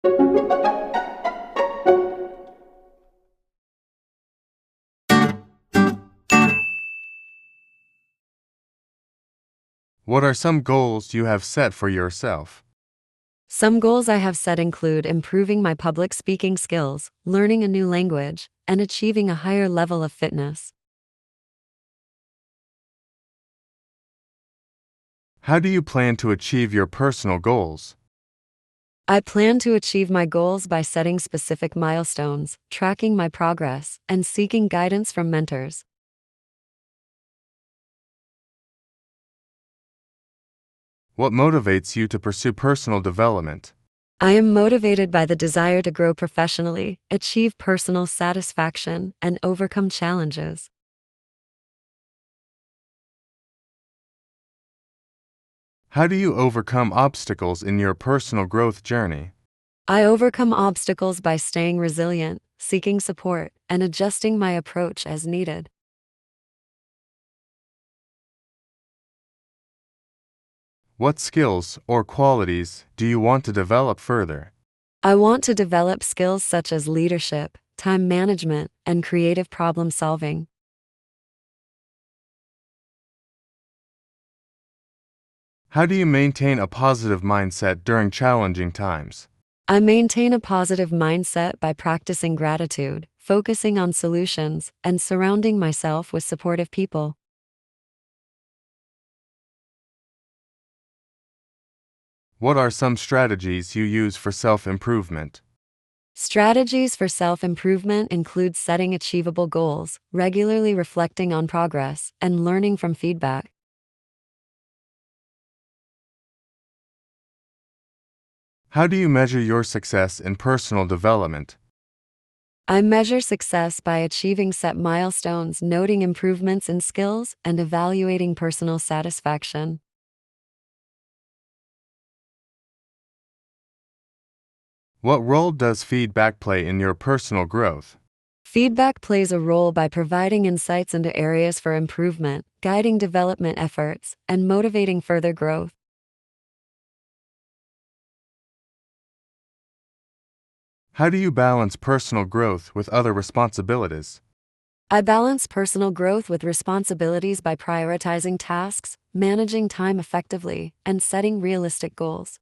What are some goals you have set for yourself? Some goals I have set include improving my public speaking skills, learning a new language, and achieving a higher level of fitness. How do you plan to achieve your personal goals? I plan to achieve my goals by setting specific milestones, tracking my progress, and seeking guidance from mentors. What motivates you to pursue personal development? I am motivated by the desire to grow professionally, achieve personal satisfaction, and overcome challenges. How do you overcome obstacles in your personal growth journey? I overcome obstacles by staying resilient, seeking support, and adjusting my approach as needed. What skills or qualities do you want to develop further? I want to develop skills such as leadership, time management, and creative problem solving. How do you maintain a positive mindset during challenging times? I maintain a positive mindset by practicing gratitude, focusing on solutions, and surrounding myself with supportive people. What are some strategies you use for self-improvement? Strategies for self-improvement include setting achievable goals, regularly reflecting on progress, and learning from feedback. How do you measure your success in personal development? I measure success by achieving set milestones, noting improvements in skills, and evaluating personal satisfaction. What role does feedback play in your personal growth? Feedback plays a role by providing insights into areas for improvement, guiding development efforts, and motivating further growth. How do you balance personal growth with other responsibilities? I balance personal growth with responsibilities by prioritizing tasks, managing time effectively, and setting realistic goals.